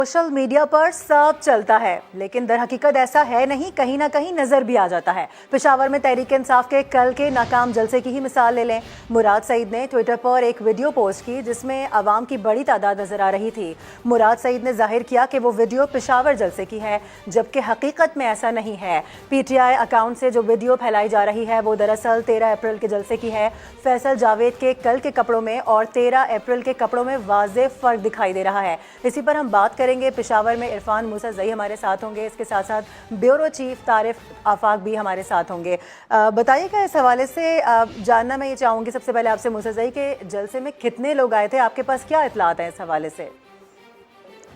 Social media पर सब चलता है, लेकिन दर हकीकत ऐसा है नहीं, कहीं ना कहीं नजर भी आ जाता है। पेशावर में तहरीक इंसाफ के कल के नाकाम जलसे की ही मिसाल ले लें। मुराद सईद ने ट्विटर पर एक वीडियो पोस्ट की जिसमें आवाम की बड़ी तादाद नजर आ रही थी। मुराद सईद ने जाहिर किया कि वो वीडियो पेशावर जलसे की है, जबकि हकीकत में ऐसा नहीं है। पीटीआई अकाउंट से जो वीडियो फैलाई जा रही है वो दरअसल 13 अप्रैल के जलसे की है। फैसल जावेद के कल के कपड़ों में और 13 अप्रैल के कपड़ों में वाज़ेह फर्क दिखाई दे रहा है। इसी पर हम बात करेंगे। पेशावर में इरफान मूसा ज़ई हमारे साथ होंगे, इसके साथ साथ ब्यूरो चीफ तारिफ आफाक भी हमारे साथ होंगे। बताइएगा, इस हवाले से जानना मैं ये चाहूँगी सबसे पहले आपसे मूसा ज़ई के जलसे में कितने लोग आए थे, आपके पास क्या इत्तलात हैं इस हवाले से?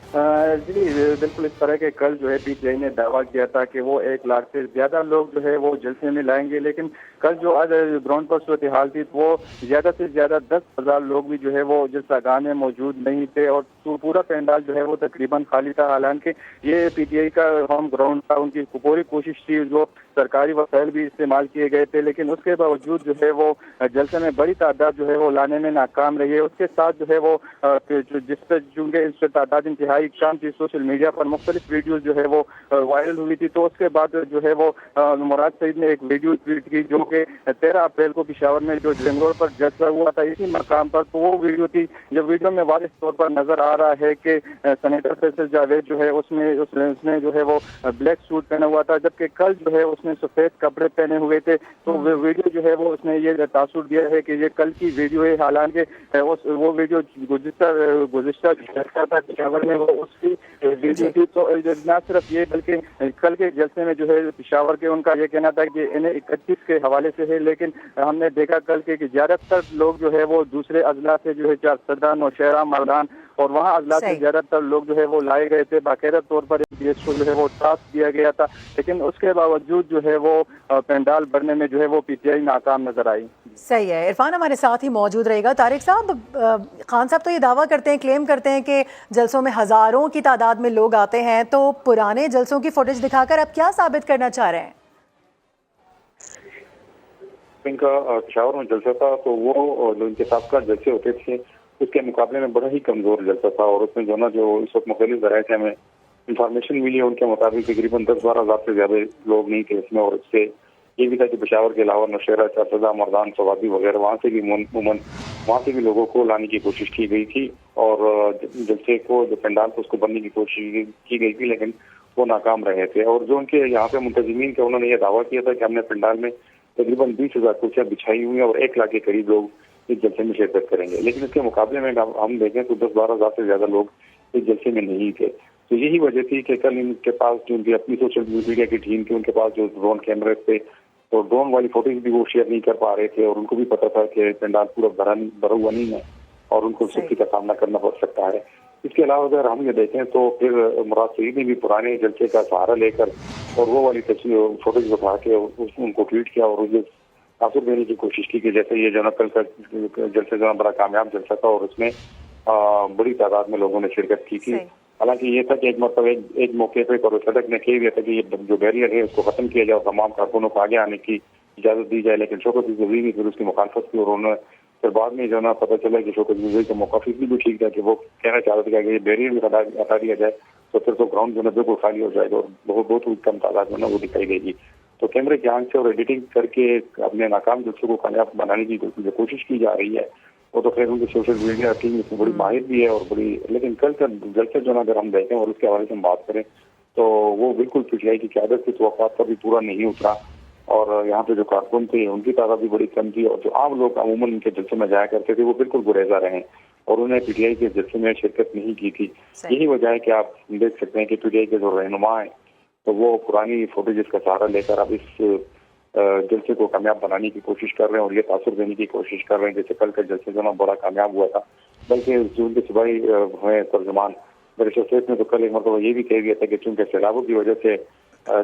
जी बिल्कुल, इस तरह के कल जो है पीटीआई ने दावा किया था कि वो 1 लाख से ज्यादा लोग जो है वो जलसे में लाएंगे, लेकिन कल जो आज ग्राउंड पर सूरत हाल थी वो ज्यादा से ज्यादा 10,000 लोग भी जो है वो जलसागाह में मौजूद नहीं थे और पूरा पंडाल जो है वो तकरीबन खाली था। हालांकि ये पीटीआई का होम ग्राउंड था, उनकी पूरी कोशिश थी, जो सरकारी वसाइल भी इस्तेमाल किए गए थे, लेकिन उसके बावजूद जो है वो जलसे में बड़ी तादाद जो है वो लाने में नाकाम रही है। उसके साथ जो है वो जिस पर चूंकि इस पर तादाद इंतहाई कम थी, सोशल मीडिया पर मुख्तलिफ वीडियो जो है वो वायरल हुई थी। तो उसके बाद जो है वो मुराद सईद ने एक वीडियो ट्वीट की जो कि 13 अप्रैल को पेशावर में जो जंग रोड पर जलसा हुआ था इसी मकाम पर, तो वो वीडियो थी। जब वीडियो में वाज़ेह तौर पर नजर आ रहा है कि सेनेटर फैसल जावेद जो है उसने जो है वो ब्लैक सूट पहना हुआ था, जबकि कल जो है उसने सफेद कपड़े पहने हुए थे। तो वीडियो जो है वो उसने ये तासुर दिया है कि ये कल की वीडियो है। हालांकि वो वीडियो गुज़िश्ता था पेशावर में, वो उसकी वीडियो थी। तो न सिर्फ ये बल्कि कल के जलसे में जो है पेशावर के उनका ये कहना था कि इन्हें 31 के हवाले से है, लेकिन हमने देखा कल के कि ज्यादातर लोग जो है वो दूसरे अजला से जो है सदर, नौशहरा, मर्दान और वहाँ अजला से ज्यादातर लोग जो है वो लाए गए थे। बाकायदा तौर पर को जो है वो टास्क दिया गया था, लेकिन उसके बावजूद जो है वो पंडाल भरने में जो है वो पीटीआई नाकाम नजर आई। सही है, इरफान हमारे साथ ही मौजूद रहेगा। तारिक साहब, खान साहब तो ये दावा करते हैं, क्लेम करते हैं कि जलसों में हजारों की तादाद में लोग आते हैं, तो पुराने जलसों की फुटेज दिखाकर अब क्या साबित करना चाह रहे हैं? इनका पेशावर में जलसा था तो वो जो इनके साथ का जलसे होते थे उसके मुकाबले में बड़ा ही कमजोर जलसा था, और उसमें जो ना जो इस वक्त मुख्तलिफ ज़राए से हमें इंफॉर्मेशन मिली है उनके मुताबिक तकरीबन 10-12 हज़ार से ज्यादा लोग नहीं थे इसमें। और इससे ये भी था कि पेशावर के अलावा नौशहरा, चारसदा, मर्दान, सवादी वगैरह वहाँ से भी लोगों को लाने की कोशिश की गई थी, और जलसे को जो पंडाल को उसको बनने की कोशिश की गई थी, लेकिन वो नाकाम रहे थे। और जो उनके यहाँ पे मुंतजिमीन थे उन्होंने ये दावा किया था कि हमने पंडाल में तकरीबन 20,000 कुर्सियाँ बिछाई हुई हैं और 1 लाख के करीब लोग इस जलसे में शिरकत करेंगे, लेकिन इसके मुकाबले में हम देखें तो 10-12 हज़ार से ज्यादा लोग इस जलसे में नहीं थे। तो यही वजह थी कि कल इनके पास जो उनकी अपनी सोशल मीडिया की टीम थी उनके पास जो ड्रोन कैमरे थे, तो ड्रोन वाली फोटोज भी वो शेयर नहीं कर पा रहे थे, और उनको भी पता था कि पंडाल पूरा भरा हुआ नहीं है और उनको सख्ती का सामना करना पड़ सकता है। इसके अलावा अगर हम ये देखें तो फिर मुराद सईद ने भी पुराने जलसे का सहारा लेकर और वो वाली तस्वीर फोटोज उठा के उनको ट्वीट किया और उसे तासुर देने की कोशिश की कि जैसे ये जो कल का जलसे जो बड़ा कामयाब जलसा था और उसमें बड़ी तादाद में लोगों ने शिरकत की थी। हालांकि ये था कि एक मौके पे सड़क ने कह दिया था कि ये जो बैरियर है उसको खत्म किया जाए और तमाम कारकुनों को आगे आने की इजाजत दी जाए, लेकिन शौकत ज़ई ने फिर उसकी मुखालफत की और उन्होंने फिर बाद में जो ना पता चला कि शौकत ज़ई का मौका भी ठीक था कि वो कहना चाह रहे थे कि ये बैरियर भी हटा दिया जाए तो फिर तो ग्राउंड जो है बिल्कुल खाली हो जाएगा और बहुत कम तादाद में वो दिखाई देगी। तो कैमरे की आंख से और एडिटिंग करके अपने नाकाम जलसों को कामयाब बनाने की जो कोशिश की जा रही है वो तो खैर उनकी सोशल मीडिया टीम इसमें बड़ी माहिर भी है और बड़ी, लेकिन कल का जलसा जो ना अगर हम देखें और उसके हवाले से हम बात करें तो वो बिल्कुल पीटीआई की क़यादत की तवक्कुआत का भी पूरा नहीं उतरा, और यहाँ पे जो कारकुन थे उनकी तादाद भी बड़ी कम थी, और जो आम लोग अमूमन इनके जलसे में जाया करते थे वो बिल्कुल गुरेजा रहे और उन्हें पीटीआई के जलसे में शिरकत नहीं की थी। यही वजह है कि आप देख सकते हैं कि पीटीआई के जो रहनुमा है तो वो पुरानी फोटेज का सहारा लेकर अब इस जलसे को कामयाब बनाने की कोशिश कर रहे हैं और ये तासुर देने की कोशिश कर रहे हैं जैसे कल का जलसे जो ना बड़ा कामयाब हुआ था। बल्कि उनके सिपाही हुए तर्जुमान बैरिस्टर सैयद ने तो कल एक मतलब ये भी कह दिया था कि चूंकि सैलाबों की वजह से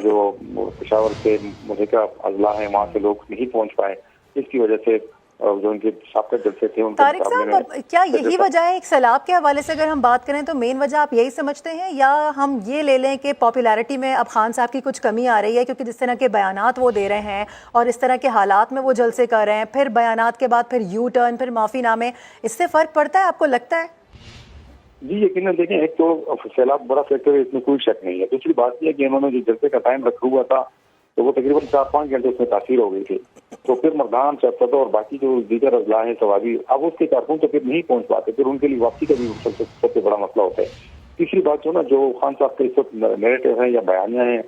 जो पेशावर के मुल्का अजला है वहाँ से लोग नहीं पहुँच पाए, इसकी वजह से जो उनके साबका जलसे थे उनके तारिक साहब, क्या यही वजह है? एक सैलाब के हवाले से अगर हम बात करें तो मेन वजह आप यही समझते हैं, या हम ये ले लें कि पॉपुलैरिटी में अब खान साहब की कुछ कमी आ रही है क्योंकि जिस तरह के बयानात वो दे रहे हैं और इस तरह के हालात में वो जलसे कर रहे हैं, फिर बयानात के बाद फिर यू टर्न, फिर माफ़ीनामे, इससे फ़र्क पड़ता है आपको लगता है? جی یقیناً دیکھیں، ایک تو سیلاب بڑا فیکٹر ہے، اس میں کوئی شک نہیں ہے. دوسری بات یہ ہے کہ انہوں نے جو جلسے کا ٹائم رکھا ہوا تھا تو وہ تقریباً 4-5 گھنٹے اس میں تاخیر ہو گئی تھی. تو پھر مردان چپتا اور باقی جو دیگر اضلاع ہیں سوابی، اب اس کے کارکن تو پھر نہیں پہنچ پاتے، پھر ان کے لیے واپسی کا بھی سب سے بڑا مسئلہ ہوتا ہے. تیسری بات جو خان صاحب کے اس وقت نیریٹو ہیں یا بیانیہ ہیں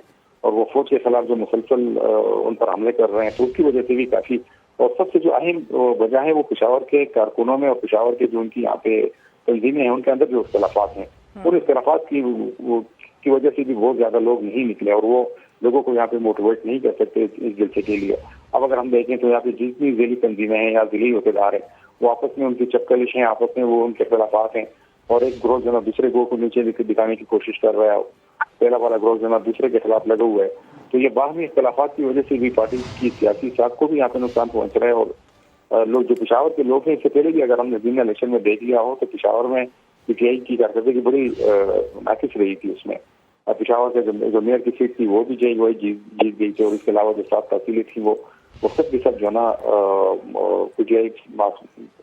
اور وہ فوج کے خلاف جو مسلسل ان پر حملے کر رہے ہیں، تو اس کی وجہ سے بھی کافی. اور سب سے جو اہم وجہ ہے وہ پشاور کے کارکنوں میں اور پشاور کے جو ان کی یہاں پہ تنظیمیں ہیں ان کے اندر جو اختلافات ہیں، ان اختلافات کی وجہ سے بھی بہت زیادہ لوگ نہیں نکلے اور وہ لوگوں کو یہاں پہ موٹیویٹ نہیں کر سکتے اس جلسے کے لیے. اب اگر ہم دیکھیں تو یہاں پہ جتنی ذیلی تنظیمیں ہیں یا ذیلی عہدیدار ہیں وہ آپس میں ان کی چپکلش ہیں، آپس میں وہ ان کے اختلافات ہیں اور ایک گروہ جناب دوسرے گروہ کو نیچے دکھانے کی کوشش کر رہا ہے. پہلا والا گروہ جناب دوسرے کے خلاف لگا ہوا ہے. تو یہ باہمی اختلافات کی وجہ سے بھی پارٹی کی سیاسی ساکھ کو بھی یہاں پہ نقصان پہنچ رہا ہے. اور لوگ جو پشاور کے لوگ ہیں، اس سے پہلے بھی اگر ہم نے ضمنی الیکشن میں دیکھ لیا ہو تو پشاور میں پی ٹی آئی کی کارکردگی بڑی ناقص رہی تھی. اس میں پشاور کے جو میئر کی سیٹ تھی وہ بھی جیت گئی تھی اور اس کے علاوہ جو 7 تحصیلیں تھیں وہ سب کے سب جو ہے نا پی ٹی آئی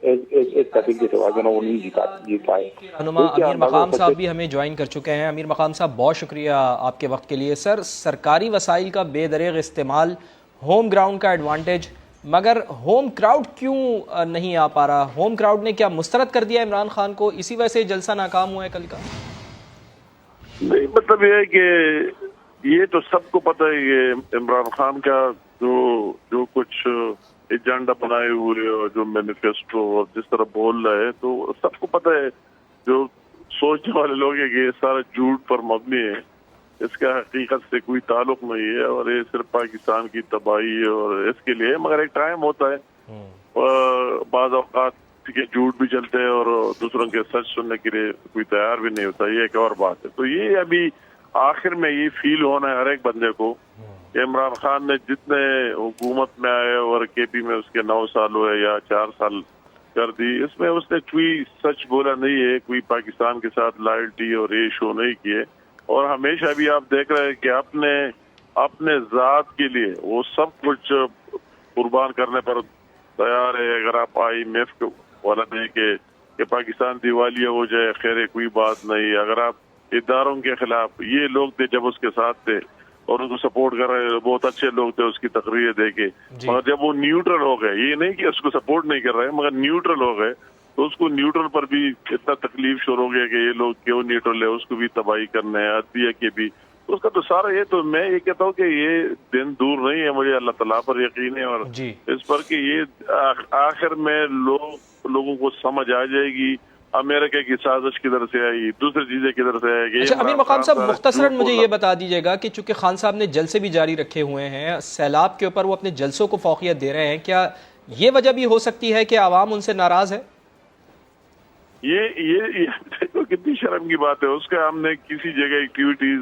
ایک تحصیل کے سوا جو ہے نا وہ نہیں جیت پائے. رہنما امیر مقام صاحب بھی ہمیں جوائن کر چکے ہیں. امیر مقام صاحب بہت شکریہ آپ کے وقت کے لیے. سر، سرکاری وسائل کا بے دریغ استعمال، ہوم گراؤنڈ کا ایڈوانٹیج، مگر ہوم کراؤڈ کیوں نہیں آ پا رہا؟ ہوم کراؤڈ نے کیا مسترد کر دیا عمران خان کو؟ اسی وجہ سے جلسہ ناکام ہوا ہے کل کا؟ نہیں، مطلب یہ ہے کہ یہ تو سب کو پتہ ہے کہ عمران خان کا جو کچھ ایجنڈا بنائے ہوئے اور جو مینیفیسٹو اور جس طرح بول رہا ہے تو سب کو پتہ ہے. جو سوچنے والے لوگ ہیں کہ یہ سارا جھوٹ پر مبنی ہے، اس کا حقیقت سے کوئی تعلق نہیں ہے اور یہ صرف پاکستان کی تباہی اور اس کے لیے. مگر ایک ٹائم ہوتا ہے بعض اوقات کہ جھوٹ بھی چلتے ہیں اور دوسروں کے سچ سننے کے لیے کوئی تیار بھی نہیں ہوتا. یہ ایک اور بات ہے. تو یہ ابھی آخر میں یہ فیل ہونا ہے ہر ایک بندے کو کہ عمران خان نے جتنے حکومت میں آئے اور کے پی میں اس کے 9 سال ہوئے یا 4 سال کر دی، اس میں اس نے کوئی سچ بولا نہیں ہے، کوئی پاکستان کے ساتھ لائلٹی اور یہ شو نہیں کیے. اور ہمیشہ بھی آپ دیکھ رہے ہیں کہ اپنے ذات کے لیے وہ سب کچھ قربان کرنے پر تیار ہے. اگر آپ IMF والا نہیں کہ پاکستان دیوالیہ ہو جائے، خیر کوئی بات نہیں. اگر آپ اداروں کے خلاف، یہ لوگ تھے جب اس کے ساتھ تھے اور ان کو سپورٹ کر رہے، بہت اچھے لوگ تھے اس کی تقریر دے کے. مگر جب وہ نیوٹرل ہو گئے، یہ نہیں کہ اس کو سپورٹ نہیں کر رہے مگر نیوٹرل ہو گئے، تو اس کو نیوٹرل پر بھی اتنا تکلیف شروع ہو گیا کہ یہ لوگ کیوں نیوٹرل ہے، اس کو بھی تباہی کرنا ہے، عدلیہ کے بھی. اس کا تو سارا یہ تو میں یہ کہتا ہوں کہ یہ دن دور نہیں ہے. مجھے اللہ تعالیٰ پر یقین ہے اور اس پر کہ یہ آخر میں لوگوں کو سمجھ آ جائے گی امریکہ کی سازش کدھر سے آئی، دوسری چیزیں کدھر سے آئے گی. اچھا امیر مقام صاحب، مختصراً مجھے یہ بتا دیجیے گا کہ چونکہ خان صاحب نے جلسے بھی جاری رکھے ہوئے ہیں، سیلاب کے اوپر وہ اپنے جلسوں کو فوقیت دے رہے ہیں، کیا یہ وجہ بھی ہو سکتی ہے کہ عوام ان سے ناراض ہے؟ یہ کتنی شرم کی بات ہے. اس کا ہم نے کسی جگہ ایکٹیویٹیز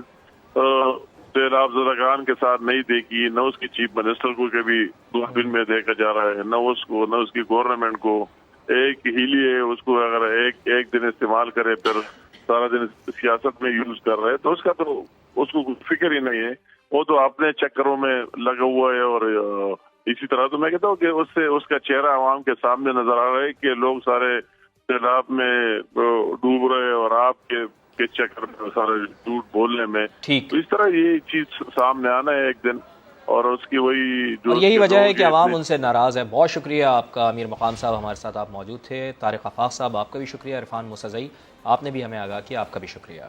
سیلاب زدگان کے ساتھ نہیں دیکھی، نہ اس کی چیف منسٹر کو کبھی دوربین میں دیکھا جا رہا ہے، نہ اس کو، نہ اس کی گورنمنٹ کو. ایک ہیلی ہے، اس کو اگر ایک دن استعمال کرے پھر سارا دن سیاست میں یوز کر رہے، تو اس کا تو اس کو فکر ہی نہیں ہے. وہ تو اپنے چکروں میں لگا ہوا ہے. اور اسی طرح تو میں کہتا ہوں کہ اس کا چہرہ عوام کے سامنے نظر آ رہا ہے کہ لوگ سارے سیلاب میں ڈوب رہے اور آپ کے چکر میں سارے جھوٹ بولنے میں. تو اس طرح یہ چیز سامنے آنا ہے ایک دن، اور اس کی وہی جو یہی وجہ ہے کہ عوام ان سے ناراض ہے. بہت شکریہ آپ کا امیر مقام صاحب، ہمارے ساتھ آپ موجود تھے. طارق آفاق صاحب آپ کا بھی شکریہ. عرفان موسیٰ، آپ نے بھی ہمیں آگاہ کیا، آپ کا بھی شکریہ.